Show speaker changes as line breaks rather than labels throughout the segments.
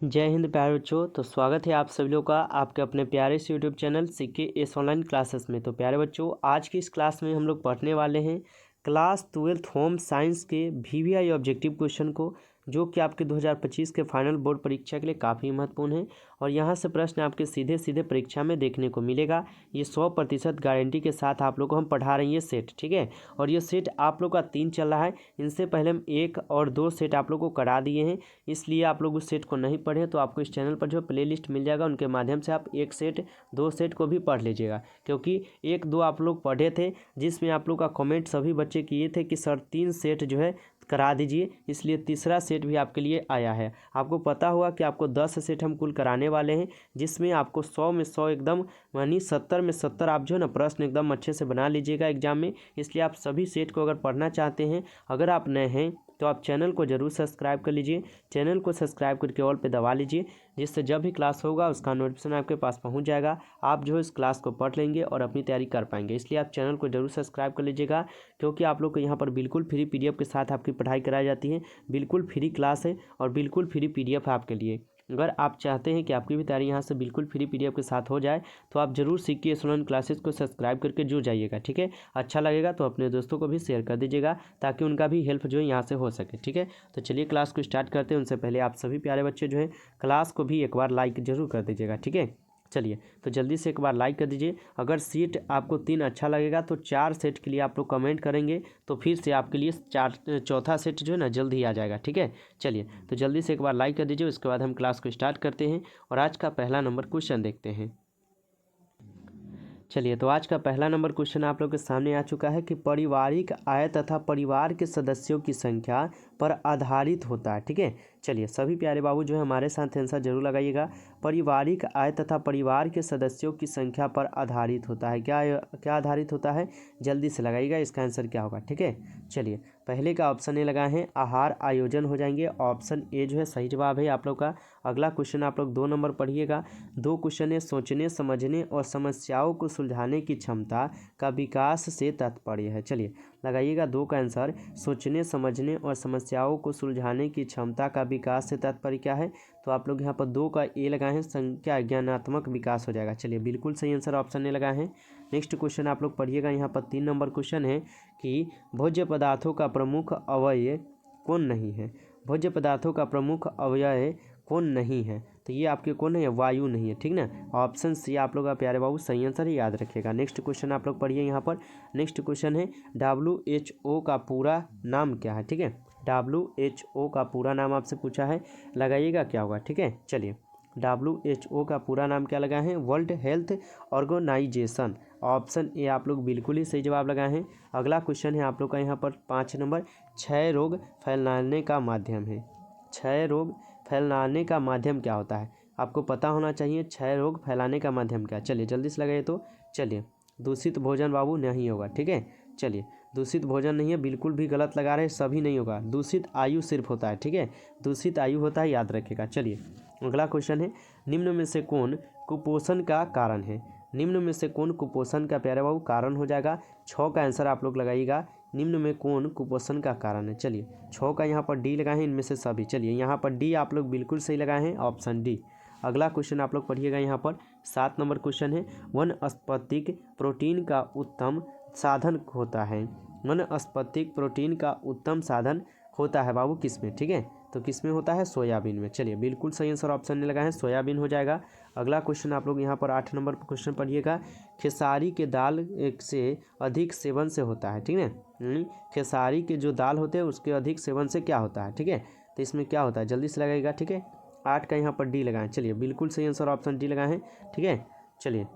जय हिंद प्यारे बच्चों। तो स्वागत है आप सभी लोगों का आपके अपने प्यारे से YouTube channel CKS online classes में। तो प्यारे बच्चों, आज की इस क्लास में हम लोग पढ़ने वाले हैं क्लास 12th होम साइंस के VVI ऑब्जेक्टिव क्वेश्चन को, जो कि आपके 2025 के फाइनल बोर्ड परीक्षा के लिए काफ़ी महत्वपूर्ण है। और यहाँ से प्रश्न आपके सीधे सीधे परीक्षा में देखने को मिलेगा। ये 100% गारंटी के साथ आप लोग को हम पढ़ा रहे हैं ये सेट, ठीक है। और ये सेट आप लोग का 3 चल रहा है। इनसे पहले हम 1 और 2 सेट आप लोग को करा दिए हैं, इसलिए आप लोग उस सेट को नहीं पढ़े तो आपको इस चैनल पर जो प्लेलिस्ट मिल जाएगा, उनके माध्यम से आप 1 सेट 2 सेट को भी पढ़ लीजिएगा। क्योंकि 1 2 आप लोग पढ़े थे, जिसमें आप लोग का कमेंट सभी बच्चे किए थे कि सर 3 सेट जो है करा दीजिए, इसलिए तीसरा सेट भी आपके लिए आया है। आपको पता होगा कि आपको 10 सेट हम कुल कराने वाले हैं, जिसमें आपको 100 में 100 एकदम यानी 70 में 70 आप जो है ना प्रश्न एकदम अच्छे से बना लीजिएगा एग्जाम में। इसलिए आप सभी सेट को अगर पढ़ना चाहते हैं, अगर आप नए हैं तो आप चैनल को ज़रूर सब्सक्राइब कर लीजिए। चैनल को सब्सक्राइब करके ऑल पे दबा लीजिए, जिससे जब भी क्लास होगा उसका नोटिफिकेशन आपके पास पहुंच जाएगा। आप जो है इस क्लास को पढ़ लेंगे और अपनी तैयारी कर पाएंगे। इसलिए आप चैनल को जरूर सब्सक्राइब कर लीजिएगा, क्योंकि आप लोग को यहाँ पर बिल्कुल फ्री PDF के साथ आपकी पढ़ाई कराई जाती है। बिल्कुल फ्री क्लास है और बिल्कुल फ्री PDF है आपके लिए। अगर आप चाहते हैं कि आपकी भी तैयारी यहाँ से बिल्कुल फ्री PDF के साथ हो जाए, तो आप जरूर CKS ऑनलाइन क्लासेस को सब्सक्राइब करके जुड़ जाइएगा, ठीक है। अच्छा लगेगा तो अपने दोस्तों को भी शेयर कर दीजिएगा, ताकि उनका भी हेल्प जो है यहाँ से हो सके, ठीक है। तो चलिए क्लास को स्टार्ट करते हैं। उनसे पहले आप सभी प्यारे बच्चे जो है क्लास को भी एक बार लाइक जरूर कर दीजिएगा, ठीक है। चलिए तो जल्दी से एक बार लाइक कर दीजिए। अगर सीट आपको 3 अच्छा लगेगा तो 4 सेट के लिए आप लोग कमेंट करेंगे, तो फिर से आपके लिए चौथा सेट जो है ना जल्द ही आ जाएगा, ठीक है। चलिए तो जल्दी से एक बार लाइक कर दीजिए। उसके बाद हम क्लास को स्टार्ट करते हैं और आज का पहला नंबर क्वेश्चन देखते हैं। चलिए तो आज का पहला नंबर क्वेश्चन आप लोग के सामने आ चुका है कि पारिवारिक आय तथा परिवार के सदस्यों की संख्या पर आधारित होता है, ठीक है। चलिए सभी प्यारे बाबू जो है हमारे साथ आंसर जरूर लगाइएगा। पारिवारिक आय तथा परिवार के सदस्यों की संख्या पर आधारित होता है। क्या आधारित होता है, जल्दी से लगाइएगा इसका आंसर क्या होगा, ठीक है। चलिए पहले का ऑप्शन ए लगाए हैं आहार आयोजन हो जाएंगे। ऑप्शन ए जो है सही जवाब है आप लोग का। अगला क्वेश्चन आप लोग 2 नंबर पढ़िएगा। 2 क्वेश्चन है सोचने समझने और समस्याओं को सुलझाने की क्षमता का विकास से तात्पर्य है। चलिए लगाइएगा 2 का आंसर, सोचने समझने और समस्याओं को सुलझाने की क्षमता का विकास से तात्पर्य क्या है। तो आप लोग यहाँ पर 2 का ए लगाए हैं, संख्या ज्ञानात्मक विकास हो जाएगा। चलिए बिल्कुल सही आंसर ऑप्शन ए लगाए हैं। नेक्स्ट क्वेश्चन आप लोग पढ़िएगा। यहाँ पर 3 नंबर क्वेश्चन है कि भोज्य पदार्थों का प्रमुख अवयव कौन नहीं है। भोज्य पदार्थों का प्रमुख अवयव कौन नहीं है, तो ये आपके कौन है, वायु नहीं है, ठीक ना। ऑप्शन सी आप लोग का प्यारे बाबू सही आंसर है, याद रखिएगा। नेक्स्ट क्वेश्चन आप लोग पढ़िए। यहाँ पर नेक्स्ट क्वेश्चन है WHO का पूरा नाम क्या है, ठीक है। WHO का पूरा नाम आपसे पूछा है, लगाइएगा क्या होगा, ठीक है। चलिए WHO का पूरा नाम क्या लगाए हैं, World Health Organization. Option A आप लोग बिल्कुल ही सही जवाब लगाए हैं। अगला क्वेश्चन है आप लोग का यहाँ पर 5 नंबर, क्षय रोग फैलाने का माध्यम है। क्षय रोग फैलाने का माध्यम क्या होता है, आपको पता होना चाहिए। क्षय रोग फैलाने का माध्यम क्या है, चलिए जल्दी से लगाइए। तो चलिए दूषित भोजन बाबू नहीं होगा, ठीक है। चलिए दूषित भोजन नहीं है, बिल्कुल भी गलत लगा रहे, सभी नहीं होगा। दूषित आयु सिर्फ होता है, ठीक है, दूषित आयु होता है, याद रखिएगा। चलिए अगला क्वेश्चन है, निम्न में से कौन कुपोषण का कारण है। निम्न में से कौन कुपोषण का प्यारे बाबू कारण हो जाएगा। 6 का आंसर आप लोग लगाइएगा, निम्न में कौन कुपोषण का कारण है। चलिए 6 का यहाँ पर डी लगाए हैं, इनमें से सभी। चलिए यहाँ पर डी आप लोग बिल्कुल सही लगाए हैं, ऑप्शन डी। अगला क्वेश्चन आप लोग पढ़िएगा। यहाँ पर 7 नंबर क्वेश्चन है, वनस्पतिक प्रोटीन का उत्तम साधन होता है। वनस्पतिक प्रोटीन का उत्तम साधन होता है बाबू किसमें, ठीक है। तो किसमें होता है, सोयाबीन में। चलिए बिल्कुल सही आंसर ऑप्शन में लगा है, सोयाबीन हो जाएगा। अगला क्वेश्चन आप लोग यहाँ पर 8 नंबर क्वेश्चन पढ़िएगा, खेसारी के दाल एक से अधिक सेवन से होता है, ठीक है। खेसारी के जो दाल होते हैं उसके अधिक सेवन से क्या होता है, ठीक है। तो इसमें क्या होता है, जल्दी से लगाइएगा, ठीक है। 8 का यहाँ पर डी लगाएं। चलिए बिल्कुल सही आंसर ऑप्शन डी लगाए हैं, ठीक है। चलिए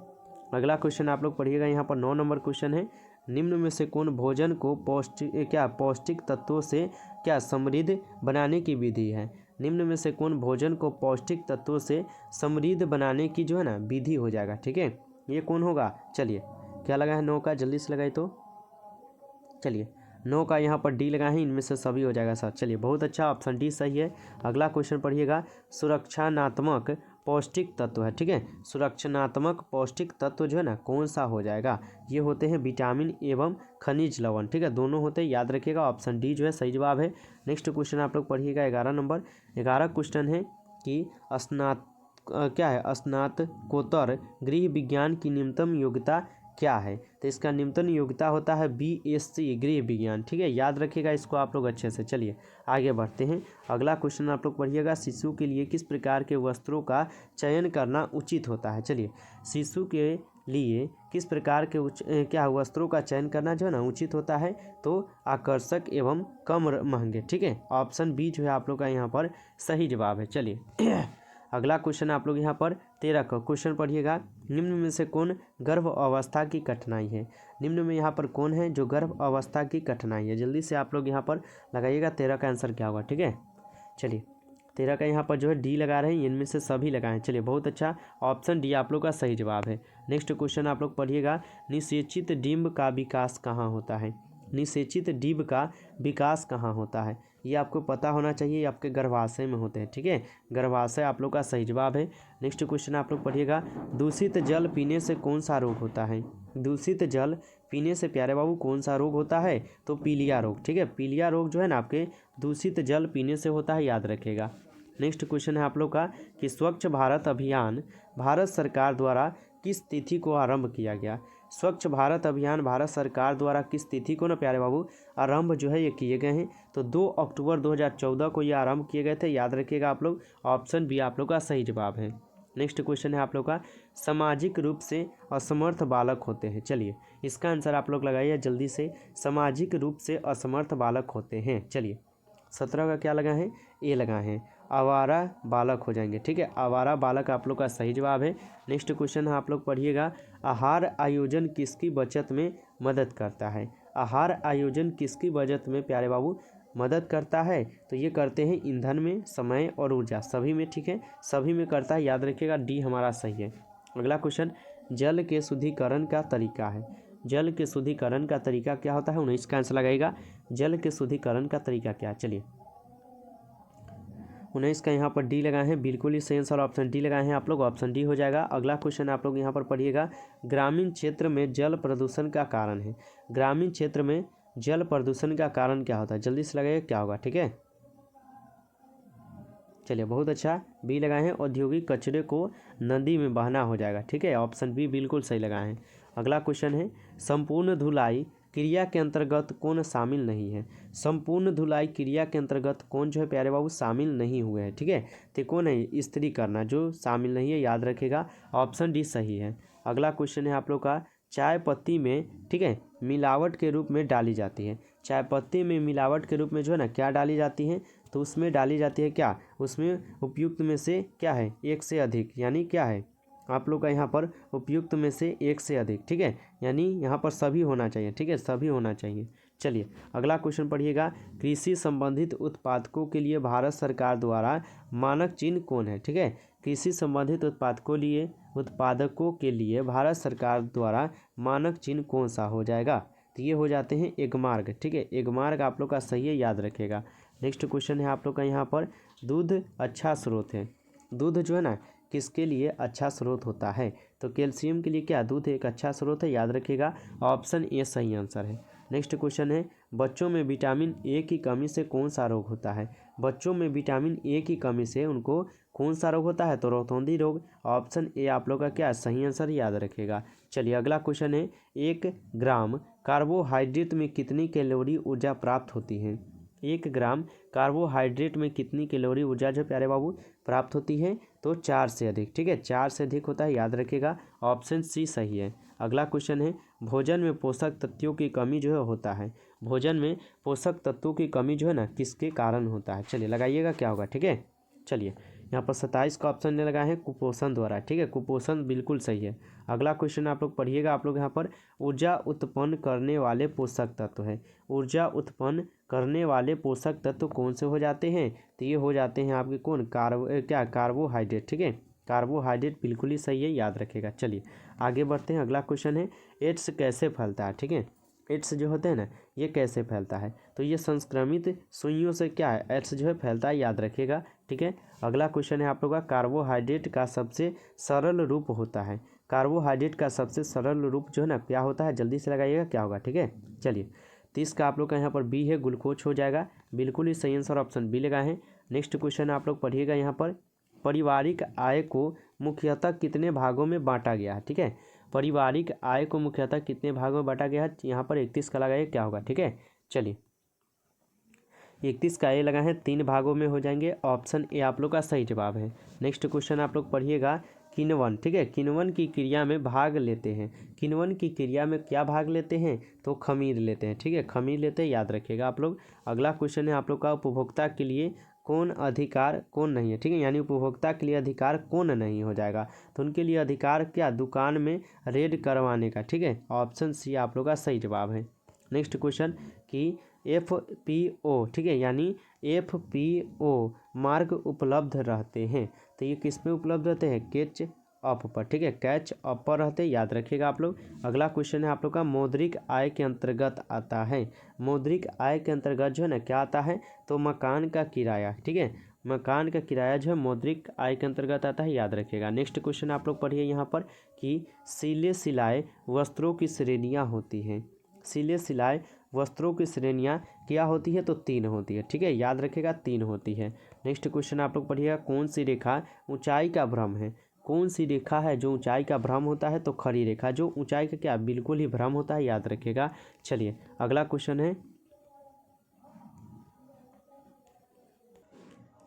अगला क्वेश्चन आप लोग पढ़िएगा। यहाँ पर 9 नंबर क्वेश्चन है, निम्न में से कौन भोजन को पौष्टिक तत्वों से क्या समृद्ध बनाने की विधि है। निम्न में से कौन भोजन को पौष्टिक तत्वों से समृद्ध बनाने की जो है ना विधि हो जाएगा, ठीक है। ये कौन होगा, चलिए क्या लगा है 9 का, जल्दी से लगाए। तो चलिए 9 का यहाँ पर डी लगा है, इनमें से सभी हो जाएगा सर। चलिए बहुत अच्छा, ऑप्शन डी सही है। अगला क्वेश्चन पढ़िएगा, सुरक्षात्मक पौष्टिक तत्व है, ठीक है। सुरक्षात्मक पौष्टिक तत्व जो है ना कौन सा हो जाएगा, ये होते हैं विटामिन एवं खनिज लवण, ठीक है, दोनों होते हैं, याद रखिएगा। ऑप्शन डी जो है सही जवाब है। नेक्स्ट क्वेश्चन आप लोग पढ़िएगा 11 नंबर। 11 क्वेश्चन है, कि क्या है स्नातकोत्तर गृह विज्ञान की न्यूनतम योग्यता क्या है। तो इसका न्यूनतम योग्यता होता है BSc गृह विज्ञान, ठीक है, याद रखिएगा इसको आप लोग अच्छे से। चलिए आगे बढ़ते हैं। अगला क्वेश्चन आप लोग पढ़िएगा, शिशु के लिए किस प्रकार के वस्त्रों का चयन करना उचित होता है। चलिए, शिशु के लिए किस प्रकार के क्या वस्त्रों का चयन करना जो है ना उचित होता है, तो आकर्षक एवं कम महंगे, ठीक है। ऑप्शन बी जो है आप लोग का यहाँ पर सही जवाब है। चलिए अगला क्वेश्चन आप लोग यहाँ पर 13 का क्वेश्चन पढ़िएगा, निम्न में से कौन गर्भ अवस्था की कठिनाई है। निम्न में यहाँ पर कौन है जो गर्भ अवस्था की कठिनाई है, जल्दी से आप लोग यहाँ पर लगाइएगा 13 का आंसर क्या होगा, ठीक है। चलिए 13 का यहाँ पर जो है डी लगा रहे हैं, इनमें से सभी लगाएं। चलिए बहुत अच्छा, ऑप्शन डी आप लोग का सही जवाब है। नेक्स्ट क्वेश्चन आप लोग पढ़िएगा, निषेचित डिंब का विकास कहाँ होता है। निषेचित डिंब का विकास कहाँ होता है, ये आपको पता होना चाहिए, ये आपके गर्भाशय में होते हैं, ठीक है। गर्भाशय आप लोग का सही जवाब है। नेक्स्ट क्वेश्चन आप लोग पढ़िएगा, दूषित जल पीने से कौन सा रोग होता है। दूषित जल पीने से प्यारे बाबू कौन सा रोग होता है, तो पीलिया रोग, ठीक है। पीलिया रोग जो है ना आपके दूषित जल पीने से होता है, याद रखिएगा। नेक्स्ट क्वेश्चन है आप लोग का कि स्वच्छ भारत अभियान भारत सरकार द्वारा किस तिथि को आरंभ किया गया। स्वच्छ भारत अभियान भारत सरकार द्वारा किस तिथि को ना प्यारे बाबू आरंभ जो है ये किए गए हैं, तो 2 अक्टूबर 2014 को ये आरंभ किए गए थे, याद रखिएगा आप लोग। ऑप्शन बी आप लोग का सही जवाब है। नेक्स्ट क्वेश्चन है आप लोग का, सामाजिक रूप से असमर्थ बालक होते हैं। चलिए इसका आंसर आप लोग लगाइए जल्दी से, सामाजिक रूप से असमर्थ बालक होते हैं। चलिए 17 का क्या लगा है, ए लगा है, आवारा बालक हो जाएंगे, ठीक है। आवारा बालक आप लोग का सही जवाब है। नेक्स्ट क्वेश्चन है आप लोग पढ़िएगा, आहार आयोजन किसकी बचत में मदद करता है। आहार आयोजन किसकी बचत में प्यारे बाबू मदद करता है, तो ये करते हैं ईंधन में, समय और ऊर्जा, सभी में, ठीक है, सभी में करता है, याद रखिएगा डी हमारा सही है। अगला क्वेश्चन, जल के शुद्धिकरण का तरीका है। जल के शुद्धिकरण का तरीका क्या होता है, 19 का आंसर लगाएगा, जल के शुद्धिकरण का तरीका क्या है। चलिए 19 का यहाँ पर डी लगाए हैं, बिल्कुल ही सही आंसर ऑप्शन डी लगाए हैं आप लोग, ऑप्शन डी हो जाएगा। अगला क्वेश्चन आप लोग यहाँ पर पढ़िएगा, ग्रामीण क्षेत्र में जल प्रदूषण का कारण है। ग्रामीण क्षेत्र में जल प्रदूषण का कारण क्या होता है, जल्दी से लगाइए क्या होगा, ठीक है। चलिए बहुत अच्छा, बी लगाए हैं, औद्योगिक कचरे को नदी में बहना हो जाएगा, ठीक है, ऑप्शन बी बिल्कुल सही लगाए हैं। अगला क्वेश्चन है, संपूर्ण धुलाई क्रिया के अंतर्गत कौन शामिल नहीं है। संपूर्ण धुलाई क्रिया के अंतर्गत कौन जो है प्यारे बाबू शामिल नहीं हुए हैं, ठीक है, तो कौन है, इस्त्री करना जो शामिल नहीं है, याद रखेगा, ऑप्शन डी सही है। अगला क्वेश्चन है आप लोग का, चाय पत्ती में, ठीक है, मिलावट के रूप में डाली जाती है। चाय पत्ती में मिलावट के रूप में जो है ना क्या डाली जाती है, तो उसमें डाली जाती है क्या, उसमें उपयुक्त में से क्या है, एक से अधिक, यानी क्या है आप लोग का यहाँ पर उपयुक्त में से एक से अधिक, ठीक है, यानी यहाँ पर सभी होना चाहिए, ठीक है, सभी होना चाहिए। चलिए अगला क्वेश्चन पढ़िएगा, कृषि संबंधित उत्पादकों के लिए भारत सरकार द्वारा मानक चिन्ह कौन है। ठीक है, कृषि संबंधित उत्पादकों के लिए भारत सरकार द्वारा मानक चिन्ह कौन सा हो जाएगा, तो ये हो जाते हैं एगमार्क। ठीक है, एगमार्क आप लोग का सही है, याद रखेगा। नेक्स्ट क्वेश्चन है आप लोग का यहाँ पर, दूध अच्छा स्रोत है। दूध जो है ना किसके लिए अच्छा स्रोत होता है, तो कैल्शियम के लिए क्या दूध एक अच्छा स्रोत है, याद रखिएगा, ऑप्शन ए सही आंसर है। नेक्स्ट क्वेश्चन है, बच्चों में विटामिन ए की कमी से कौन सा रोग होता है। बच्चों में विटामिन ए की कमी से उनको कौन सा रोग होता है, तो रोतौंधी रोग, ऑप्शन ए आप लोग का क्या सही आंसर, याद रखेगा। चलिए अगला क्वेश्चन है, 1 ग्राम कार्बोहाइड्रेट में कितनी कैलोरी ऊर्जा प्राप्त होती है। 1 ग्राम कार्बोहाइड्रेट में कितनी कैलोरी ऊर्जा जो प्यारे बाबू प्राप्त होती है, तो 4 से अधिक। ठीक है, 4 से अधिक होता है, याद रखेगा, ऑप्शन सी सही है। अगला क्वेश्चन है, भोजन में पोषक तत्वों की कमी जो है होता है। भोजन में पोषक तत्वों की कमी जो है ना किसके कारण होता है, चलिए लगाइएगा क्या होगा। ठीक है, चलिए यहाँ पर 27 का ऑप्शन ने लगाए हैं कुपोषण द्वारा। ठीक है, कुपोषण बिल्कुल सही है। अगला क्वेश्चन आप लोग पढ़िएगा, आप लोग यहाँ पर ऊर्जा उत्पन्न करने वाले पोषक तत्व है। ऊर्जा उत्पन्न करने वाले पोषक तत्व कौन से हो जाते हैं, तो ये हो जाते हैं आपके कौन, कार्बोहाइड्रेट। ठीक है, कार्बोहाइड्रेट बिल्कुल ही सही है, याद रखेगा। चलिए आगे बढ़ते हैं, अगला क्वेश्चन है, एड्स कैसे फैलता है। ठीक है, एड्स जो होते हैं ना ये कैसे फैलता है, तो ये संक्रमित सुइयों से क्या है एड्स जो है फैलता है, याद रखिएगा। ठीक है, अगला क्वेश्चन है आप लोग का, कार्बोहाइड्रेट का सबसे सरल रूप होता है। कार्बोहाइड्रेट का सबसे सरल रूप जो है ना क्या होता है, जल्दी से लगाइएगा क्या होगा। ठीक है, चलिए 30 का आप लोग का यहाँ पर बी है, ग्लूकोज हो जाएगा, बिल्कुल ही सही आंसर ऑप्शन बी लगाए हैं। नेक्स्ट क्वेश्चन आप लोग पढ़िएगा यहाँ पर, पारिवारिक आय को मुख्यतः कितने भागों में बांटा गया है। ठीक है, पारिवारिक आय को मुख्यतः कितने भागों में बांटा गया है, यहाँ पर 31 का लगाइए क्या होगा। ठीक है, चलिए 31 का ए लगा है, 3 भागों में हो जाएंगे। ऑप्शन ए आप लोग का सही जवाब है। नेक्स्ट क्वेश्चन आप लोग पढ़िएगा, किण्वन। ठीक है, किण्वन की क्रिया में भाग लेते हैं। किण्वन की क्रिया में क्या भाग लेते हैं, तो खमीर लेते हैं। ठीक है, खमीर लेते हैं, याद रखिएगा आप लोग। अगला क्वेश्चन है आप लोग का, उपभोक्ता के लिए कौन अधिकार कौन नहीं है। ठीक है, यानी उपभोक्ता के लिए अधिकार कौन नहीं हो जाएगा, तो उनके लिए अधिकार क्या, दुकान में रेड करवाने का। ठीक है, ऑप्शन सी आप लोग का सही जवाब है। नेक्स्ट क्वेश्चन कि FPO, ठीक है, यानी FPO मार्क उपलब्ध रहते हैं, तो ये किस में उपलब्ध रहते हैं, कैच अप पर। ठीक है, कैच अप पर रहते हैं, याद रखिएगा आप लोग। अगला क्वेश्चन है आप लोग का, मौद्रिक आय के अंतर्गत आता है। मौद्रिक आय के अंतर्गत जो है ना क्या आता है, तो मकान का किराया। ठीक है, मकान का किराया जो है मौद्रिक आय के अंतर्गत आता है, याद रखिएगा। नेक्स्ट क्वेश्चन आप लोग पढ़िए यहाँ पर कि सिले सिलाए वस्त्रों की श्रेणियाँ होती हैं। सिले सिलाए वस्त्रों की श्रेणियाँ क्या होती है, तो 3 होती है। ठीक है, याद रखिएगा 3 होती है। नेक्स्ट क्वेश्चन आप लोग पढ़िएगा, कौन सी रेखा ऊंचाई का भ्रम है। कौन सी रेखा है जो ऊंचाई का भ्रम होता है, तो खड़ी रेखा, जो ऊंचाई का क्या बिल्कुल ही भ्रम होता है, याद रखिएगा। चलिए अगला क्वेश्चन है,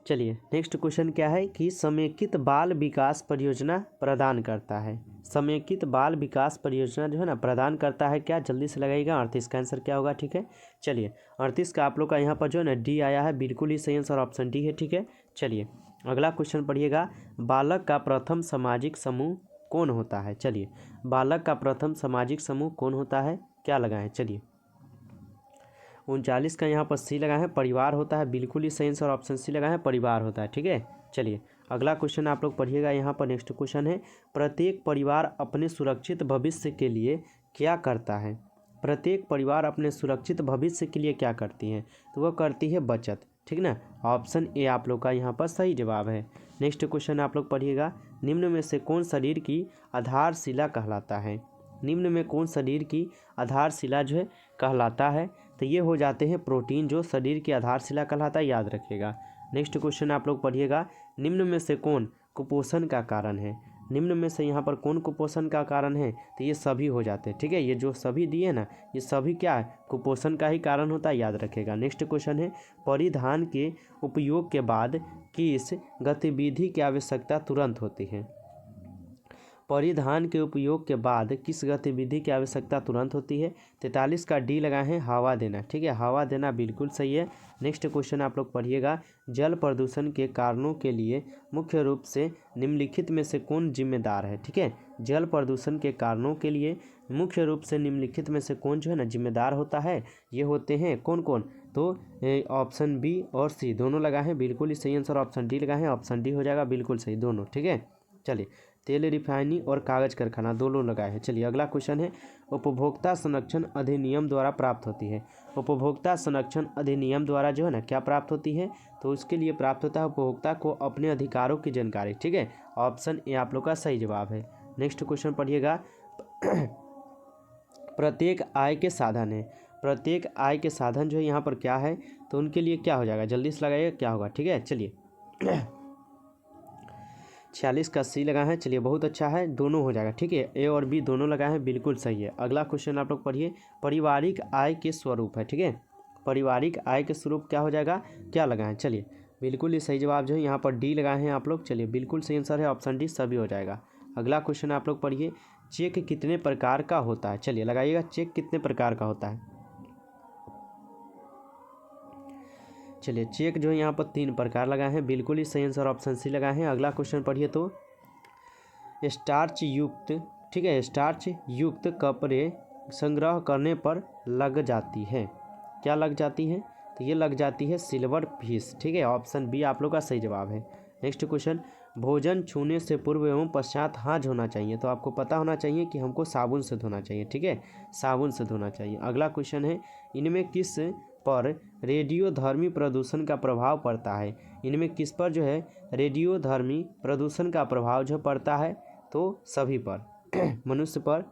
चलिए नेक्स्ट क्वेश्चन क्या है कि समेकित बाल विकास परियोजना प्रदान करता है। समेकित बाल विकास परियोजना जो है ना प्रदान करता है क्या, जल्दी से लगाइएगा। 38 का आंसर क्या होगा। ठीक है, चलिए 38 का आप लोग का यहाँ पर जो है ना डी आया है, बिल्कुल ही सही आंसर ऑप्शन डी है। ठीक है, चलिए अगला क्वेश्चन पढ़िएगा, बालक का प्रथम सामाजिक समूह कौन होता है। चलिए बालक का प्रथम सामाजिक समूह कौन होता है, क्या लगाएं। चलिए 39 का यहाँ पर सी लगा है, परिवार होता है, बिल्कुल ही सही आंसर ऑप्शन सी लगा है, परिवार होता है। ठीक है, चलिए अगला क्वेश्चन आप लोग पढ़िएगा। यहाँ पर नेक्स्ट क्वेश्चन है, प्रत्येक परिवार अपने सुरक्षित भविष्य के लिए क्या करता है। प्रत्येक परिवार अपने सुरक्षित भविष्य के लिए क्या करती है, तो वह करती है बचत। ठीक ना, ऑप्शन ए आप लोग का यहाँ पर सही जवाब है। नेक्स्ट क्वेश्चन आप लोग पढ़िएगा, निम्न में से कौन शरीर की आधारशिला कहलाता है। निम्न में कौन शरीर की आधारशिला जो है कहलाता है, तो ये हो जाते हैं प्रोटीन, जो शरीर की आधारशिला कहलाता है, याद रखिएगा। नेक्स्ट क्वेश्चन आप लोग पढ़िएगा, निम्न में से कौन कुपोषण का कारण है। निम्न में से यहाँ पर कौन कुपोषण का कारण है, तो ये सभी हो जाते हैं। ठीक है, ये जो सभी दिए ना, ये सभी क्या है, कुपोषण का ही कारण होता है, याद रखिएगा। नेक्स्ट क्वेश्चन है, परिधान के उपयोग के बाद किस गतिविधि की आवश्यकता तुरंत होती है। परिधान के उपयोग के बाद किस गतिविधि की आवश्यकता तुरंत होती है। 43 का डी लगाए हैं, हवा देना। ठीक है, हवा देना बिल्कुल सही है। नेक्स्ट क्वेश्चन आप लोग पढ़िएगा, जल प्रदूषण के कारणों के लिए मुख्य रूप से निम्नलिखित में से कौन जिम्मेदार है। ठीक है, जल प्रदूषण के कारणों के लिए मुख्य रूप से निम्नलिखित में से कौन जो है ना जिम्मेदार होता है, ये होते हैं कौन कौन, तो ऑप्शन बी और सी दोनों लगाए हैं, बिल्कुल ही सही आंसर ऑप्शन डी लगाए हैं, ऑप्शन डी हो जाएगा बिल्कुल सही दोनों। ठीक है, चलिए तेल रिफाइनरी और कागज कारखाना दोनों लगाए हैं। चलिए अगला क्वेश्चन है, उपभोक्ता संरक्षण अधिनियम द्वारा प्राप्त होती है। उपभोक्ता संरक्षण अधिनियम द्वारा जो है ना क्या प्राप्त होती है, तो उसके लिए प्राप्त होता है उपभोक्ता को अपने अधिकारों की जानकारी। ठीक है, ऑप्शन ए आप लोग का सही जवाब है। नेक्स्ट क्वेश्चन पढ़िएगा, प्रत्येक आय के साधन है। प्रत्येक आय के साधन जो है यहाँ पर क्या है, तो उनके लिए क्या हो जाएगा, जल्दी से लगाइए क्या होगा। ठीक है, चलिए 46 का सी लगा है, चलिए बहुत अच्छा है, दोनों हो जाएगा। ठीक है, ए और बी दोनों लगाए हैं, बिल्कुल सही है। अगला क्वेश्चन आप लोग पढ़िए, पारिवारिक आय के स्वरूप है। ठीक है, पारिवारिक आय के स्वरूप क्या हो जाएगा, क्या लगाएं। चलिए बिल्कुल ही सही जवाब जो है यहाँ पर डी लगाए हैं आप लोग, चलिए बिल्कुल सही आंसर है ऑप्शन डी, सभी हो जाएगा। अगला क्वेश्चन आप लोग पढ़िए, चेक कितने प्रकार का होता है। चलिए लगाइएगा, चेक कितने प्रकार का होता है। चलिए चेक जो है यहाँ पर 3 प्रकार लगाए हैं, बिल्कुल ही सही आंसर ऑप्शन सी लगाए हैं। अगला क्वेश्चन पढ़िए, तो स्टार्च युक्त, ठीक है, स्टार्च युक्त कपड़े संग्रह करने पर लग जाती है, क्या लग जाती है, तो ये लग जाती है सिल्वर फीस। ठीक है, ऑप्शन बी आप लोग का सही जवाब है। नेक्स्ट क्वेश्चन, भोजन छूने से पूर्व एवं पश्चात हाथ धोना चाहिए, तो आपको पता होना चाहिए कि हमको साबुन से धोना चाहिए। ठीक है, साबुन से धोना चाहिए। अगला क्वेश्चन है, इनमें किस पर रेडियोधर्मी प्रदूषण का प्रभाव पड़ता है। इनमें किस पर जो है रेडियोधर्मी प्रदूषण का प्रभाव जो पड़ता है, तो सभी पर मनुष्य पर,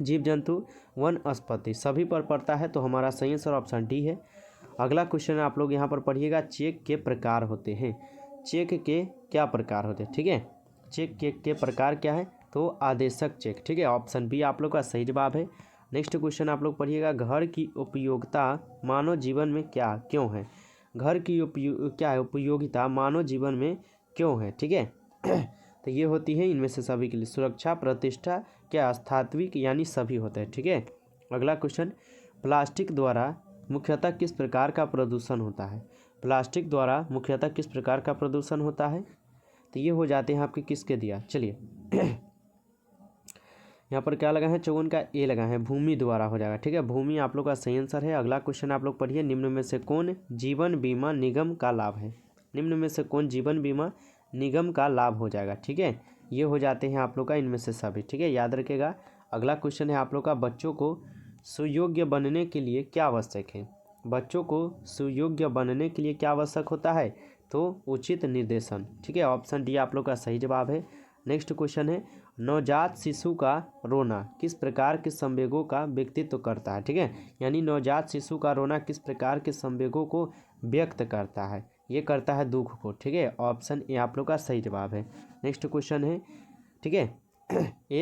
जीव जंतु, वनस्पति, सभी पर पड़ता है, तो हमारा सही आंसर ऑप्शन डी है। अगला क्वेश्चन आप लोग यहाँ पर पढ़िएगा, चेक के प्रकार होते हैं। चेक के क्या प्रकार होते हैं, ठीक है। चेक के प्रकार क्या है, तो आदेशक चेक, ठीक है। ऑप्शन बी आप लोग का सही जवाब है। नेक्स्ट क्वेश्चन आप लोग पढ़िएगा, घर की उपयोगिता मानव जीवन में क्या क्यों है। घर की क्या है उपयोगिता मानव जीवन में क्यों है, ठीक है। तो ये होती है इनमें से सभी के लिए, सुरक्षा, प्रतिष्ठा, क्या स्थात्विक, यानी सभी होते हैं, ठीक है। अगला क्वेश्चन, प्लास्टिक द्वारा मुख्यतः किस प्रकार का प्रदूषण होता है। प्लास्टिक द्वारा मुख्यतः किस प्रकार का प्रदूषण होता है, तो ये हो जाते हैं आपके किसके दिया, चलिए यहाँ पर क्या लगा है, चौवन का ए लगा है, भूमि द्वारा हो जाएगा, ठीक है। भूमि आप लोग का सही आंसर है। अगला क्वेश्चन आप लोग पढ़िए, निम्न में से कौन जीवन बीमा निगम का लाभ है। निम्न में से कौन जीवन बीमा निगम का लाभ हो जाएगा, ठीक है। ये हो जाते हैं आप लोग का इनमें से सभी, ठीक है, याद रखिएगा। अगला क्वेश्चन है आप लोग का, बच्चों को सुयोग्य बनने के लिए क्या आवश्यक है। बच्चों को सुयोग्य बनने के लिए क्या आवश्यक होता है, तो उचित निर्देशन, ठीक है। ऑप्शन डी आप लोग का सही जवाब है। नेक्स्ट क्वेश्चन है, नवजात शिशु का रोना किस प्रकार के संवेगों का व्यक्तित्व करता है, ठीक है। यानी नवजात शिशु का रोना किस प्रकार के संवेगों को व्यक्त करता है, ये करता है दुख को, ठीक है। ऑप्शन ए आप लोग का सही जवाब है। नेक्स्ट क्वेश्चन है, ठीक है,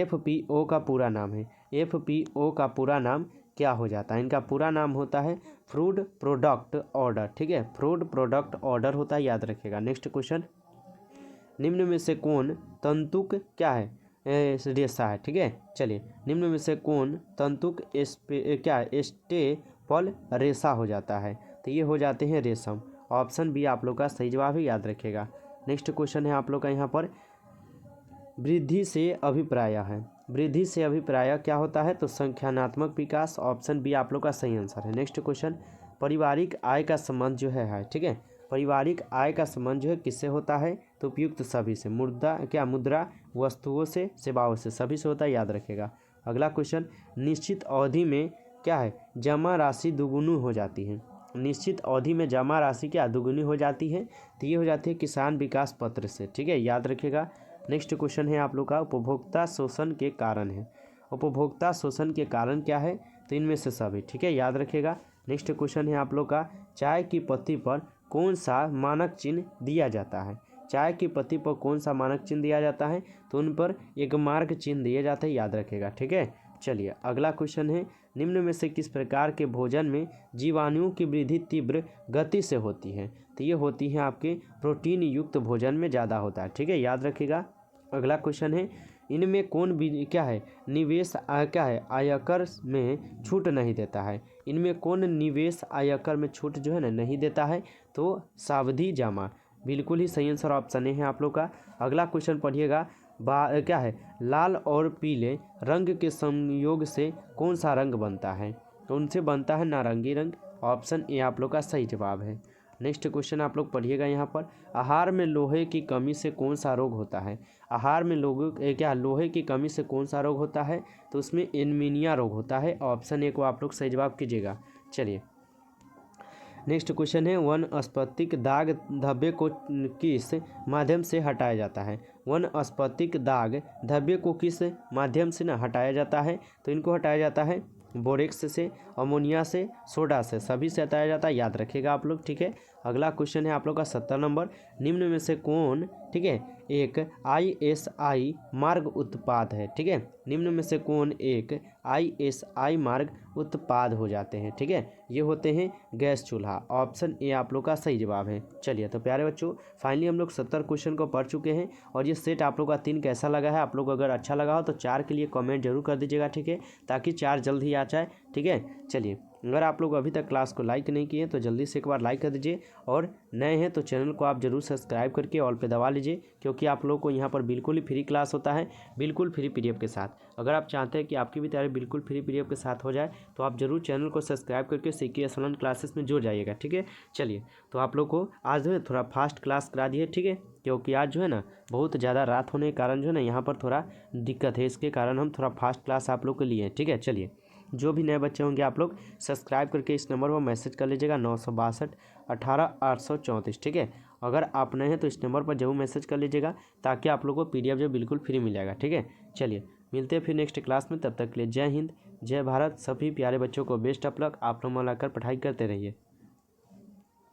FPO का पूरा नाम है। FPO का पूरा नाम क्या हो जाता है, इनका पूरा नाम होता है फूड प्रोडक्ट ऑर्डर, ठीक है, फूड प्रोडक्ट ऑर्डर होता है, याद रखिएगा। नेक्स्ट क्वेश्चन, निम्न में से कौन तंतुक क्या है, रेशा है, ठीक है। चलिए, निम्न में से कौन तंतुक क्या स्टेपल रेशा हो जाता है, तो ये हो जाते हैं रेशम। ऑप्शन बी आप लोग का सही जवाब है, याद रखिएगा। नेक्स्ट क्वेश्चन है आप लोग का यहाँ पर, वृद्धि से अभिप्राय है। वृद्धि से अभिप्राय क्या होता है, तो संख्यानात्मक विकास। ऑप्शन बी आप लोग का सही आंसर है। नेक्स्ट क्वेश्चन, पारिवारिक आय का संबंध जो है ठीक है, पारिवारिक आय का संबंध जो है किससे होता है, तो उपयुक्त सभी से, मुद्रा, वस्तुओं से, सेवाओं से, सभी से होता है, याद रखेगा। अगला क्वेश्चन, निश्चित अवधि में क्या है, जमा राशि दुगुनी हो जाती है। निश्चित अवधि में जमा राशि क्या दुगुनी हो जाती है, तो ये हो जाती है किसान विकास पत्र से, ठीक है, याद रखिएगा। नेक्स्ट क्वेश्चन है आप लोग का, उपभोक्ता शोषण के कारण है। उपभोक्ता शोषण के कारण क्या है, तो इनमें से सभी, ठीक है, याद रखिएगा। नेक्स्ट क्वेश्चन है आप लोग का, चाय की पत्ती पर कौन सा मानक चिन्ह दिया जाता है। चाय की पत्ती पर कौन सा मानक चिन्ह दिया जाता है, तो उन पर एक मार्क चिन्ह दिया जाता है, याद रखेगा, ठीक है। चलिए, अगला क्वेश्चन है, निम्न में से किस प्रकार के भोजन में जीवाणुओं की वृद्धि तीव्र गति से होती है, तो ये होती है आपके प्रोटीन युक्त भोजन में ज़्यादा होता है, ठीक है, याद रखिएगा। अगला क्वेश्चन है, इनमें कौन क्या है निवेश क्या है आयकर में छूट नहीं देता है। इनमें कौन निवेश आयकर में छूट जो है ना नहीं देता है, तो सावधि जमा, बिल्कुल ही सही आंसर ऑप्शन है आप लोग का। अगला क्वेश्चन पढ़िएगा, क्या है लाल और पीले रंग के संयोग से कौन सा रंग बनता है, तो उनसे बनता है नारंगी रंग। ऑप्शन ए आप लोग का सही जवाब है। नेक्स्ट क्वेश्चन आप लोग पढ़िएगा यहाँ पर, आहार में लोहे की कमी से कौन सा रोग होता है। आहार में लोहे की कमी से कौन सा रोग होता है, तो उसमें एनीमिया रोग होता है। ऑप्शन ए को आप लोग सही जवाब कीजिएगा। चलिए, नेक्स्ट क्वेश्चन है, वनस्पतिक दाग धब्बे को किस माध्यम से हटाया जाता है। वनस्पतिक दाग धब्बे को किस माध्यम से ना हटाया जाता है, तो इनको हटाया जाता है बोरेक्स से, अमोनिया से, सोडा से, सभी से हटाया जाता है, याद रखिएगा आप लोग, ठीक है। अगला क्वेश्चन है आप लोग का 70 नंबर, निम्न में से कौन, ठीक है, एक ISI मार्ग उत्पाद है, ठीक है। निम्न में से कौन एक ISI मार्ग उत्पाद हो जाते हैं, ठीक है, ये होते हैं गैस चूल्हा। ऑप्शन ए आप लोग का सही जवाब है। चलिए, तो प्यारे बच्चों, फाइनली हम लोग 70 क्वेश्चन को पढ़ चुके हैं, और ये सेट आप लोग का 3 कैसा लगा है, आप लोग अगर अच्छा लगा हो तो 4 के लिए कमेंट जरूर कर दीजिएगा, ठीक है, ताकि 4 जल्द ही आ जाए, ठीक है। चलिए, अगर आप लोग अभी तक क्लास को लाइक नहीं किए तो जल्दी से एक बार लाइक कर दीजिए, और नए हैं तो चैनल को आप जरूर सब्सक्राइब करके ऑल पे दबा लीजिए, क्योंकि आप लोग को यहाँ पर बिल्कुल ही फ्री क्लास होता है, बिल्कुल फ्री PDF के साथ। अगर आप चाहते हैं कि आपकी भी तैयारी बिल्कुल फ्री PDF के साथ हो जाए, तो आप जरूर चैनल को सब्सक्राइब करके CKS ऑनलाइन क्लासेस में जुड़ जाइएगा, ठीक है। चलिए, तो आप लोग को आज जो है थोड़ा फास्ट क्लास करा दिए, ठीक है, क्योंकि आज जो है ना बहुत ज़्यादा रात होने के कारण जो है ना यहाँ पर थोड़ा दिक्कत है, इसके कारण हम थोड़ा फास्ट क्लास आप लोग के लिए, ठीक है। चलिए, जो भी नए बच्चे होंगे आप लोग सब्सक्राइब करके इस नंबर पर मैसेज कर लीजिएगा, 962 18 834, ठीक है। अगर आप नए हैं तो इस नंबर पर जरूर मैसेज कर लीजिएगा, ताकि आप लोगों को PDF जो बिल्कुल फ्री मिल जाएगा, ठीक है। चलिए, मिलते हैं फिर नेक्स्ट क्लास में, तब तक के लिए जय हिंद, जय भारत। सभी प्यारे बच्चों को बेस्ट ऑफ लक, आप लोग मिलाकर पढ़ाई करते रहिए।